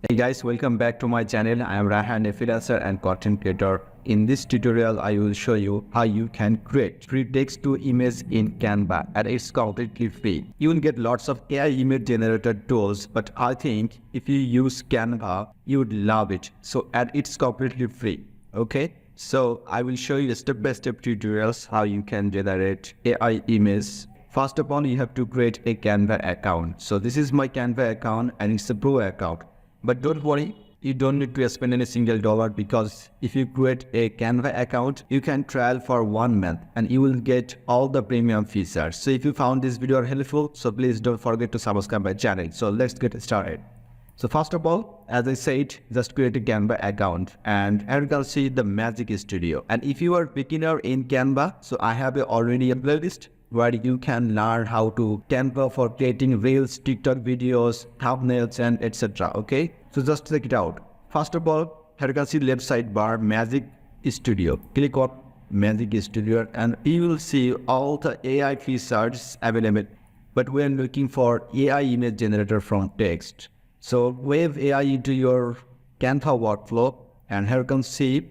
Hey guys, welcome back to my channel. I am Raihan, a freelancer and content creator. In this tutorial, I will show you how you can create free text to image in Canva, and it's completely free. You will get lots of AI image generator tools, but I think if you use Canva, you would love it. And it's completely free. Okay, so I will show you step-by-step tutorials how you can generate AI image. First of all, you have to create a Canva account. So this is my Canva account and it's a pro account. But don't worry, you don't need to spend any single dollar, because if you create a Canva account, you can trial for 1 month and you will get all the premium features. So if you found this video helpful, so please don't forget to subscribe my channel. So let's get started. So first of all, as I said, just create a Canva account, and here you can see the Magic Studio. And if you are beginner in Canva, so I have already a playlist where you can learn how to Canva for creating reels, TikTok videos, thumbnails, and etc. Okay, so just check it out. First of all, here you can see left sidebar Magic Studio. Click on Magic Studio and you will see all the AI features available. But we are looking for AI image generator from text. So wave AI into your Canva workflow, and here you can see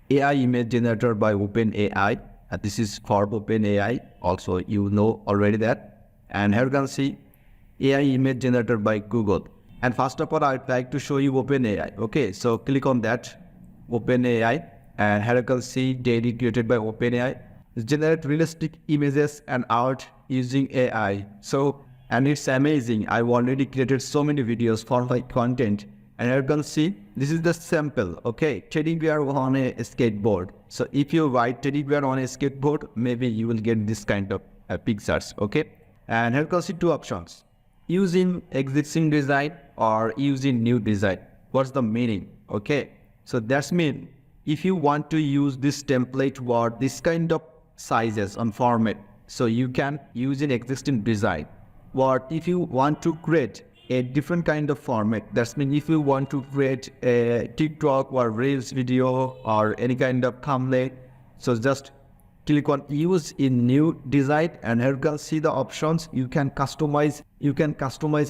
AI image generator by OpenAI. This is for OpenAI, also you know already that. And here you can see AI image generator by Google. And first of all, I'd like to show you OpenAI. Okay, so click on that, OpenAI, and here you can see daily created by OpenAI. Generate realistic images and art using AI. And it's amazing. I've already created so many videos for my content. And here you can see, this is the sample, okay? Teddy bear on a skateboard. So if you write teddy bear on a skateboard, maybe you will get this kind of pictures, okay? And here you can see two options. Using existing design or using new design. What's the meaning, okay? So that's mean, if you want to use this template word, this kind of sizes and format, so you can use an existing design. Or if you want to create a different kind of format, that's mean if you want to create a TikTok or Reels video or any kind of thumbnail, so just click on use in new design, and here you can see the options. You can customize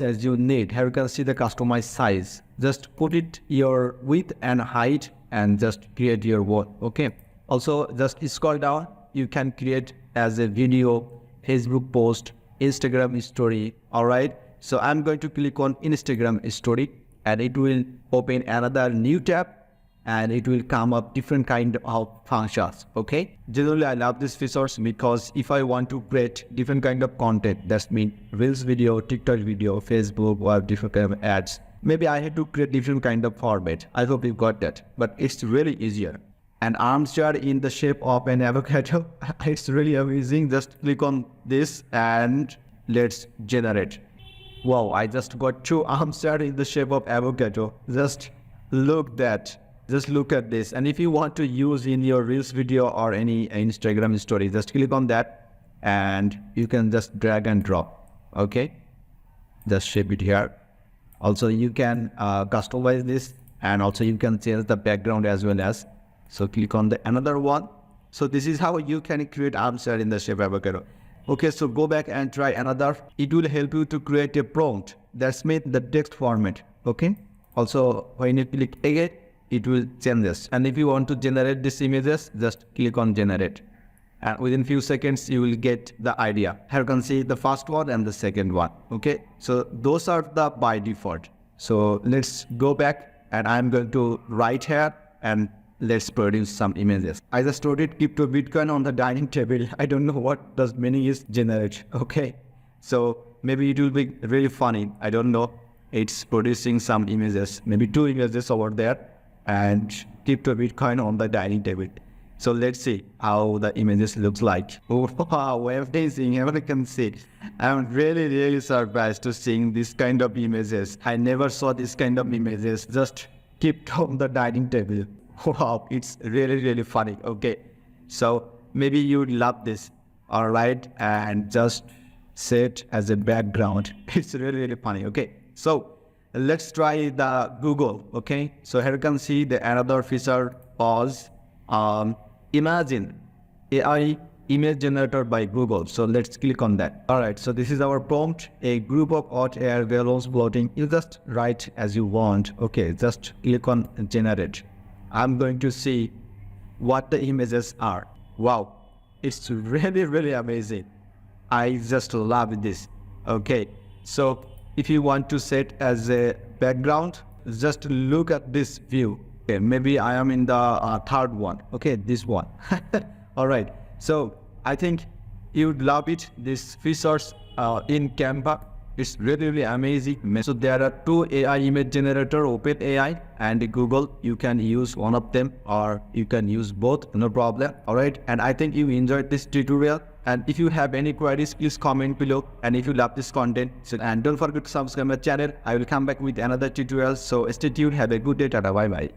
as you need. Here you can see the customized size. Just put it your width and height and just create your word, okay? Also just scroll down, you can create as a video, Facebook post, Instagram story. All right, so I'm going to click on Instagram story, and it will open another new tab, and it will come up different kind of functions. Okay, generally I love these features because if I want to create different kind of content, that's mean Reels video, TikTok video, Facebook, or different kind of ads, maybe I had to create different kind of format. I hope you got that, but it's really easier. An armchair in the shape of an avocado. It's really amazing. Just click on this and let's generate. Wow, I just got two armchairs in the shape of avocado. Just look at this. And if you want to use in your Reels video or any Instagram story, just click on that and you can just drag and drop. Okay, just shape it here. Also you can customize this, and also you can change the background as well as. So click on the another one. So this is how you can create armchair in the shape of avocado. Okay, so go back and try another. It will help you to create a prompt. That's made the text format. Okay. Also when you click again, it will change this. And if you want to generate these images, just click on generate. And within few seconds, you will get the idea. Here you can see the first one and the second one. Okay. So those are the by default. So let's go back, and I'm going to write here and let's produce some images. I just wrote it, crypto Bitcoin on the dining table. I don't know what does meaning is generate. Okay, so maybe it will be really funny. I don't know. It's producing some images, maybe two images over there, and crypto Bitcoin on the dining table. So let's see how the images looks like. Oh, wow, amazing! Everyone can see. I'm really surprised to seeing this kind of images. I never saw this kind of images. Just kept on the dining table. Wow, it's really funny. Okay, so maybe you love this. All right, and just set as a background. It's really funny. Okay, so let's try the Google. Okay, so here you can see the another feature was imagine AI Image Generator by Google. So let's click on that. Alright, so this is our prompt. A group of hot air balloons floating. You just write as you want. Okay, just click on generate. I'm going to see what the images are. Wow, it's really amazing. I just love this. Okay, so if you want to set as a background, just look at this view. Okay, maybe I am in the third one. Okay, this one. All right, so I think you'd love it. These features in Canva, it's really amazing. So there are two AI image generator, Open AI and Google. You can use one of them or you can use both, no problem. All right, and I think you enjoyed this tutorial. And if you have any queries, please comment below. And if you love this content, and don't forget to subscribe my channel. I will come back with another tutorial. So stay tuned. Have a good day. Tada, bye bye.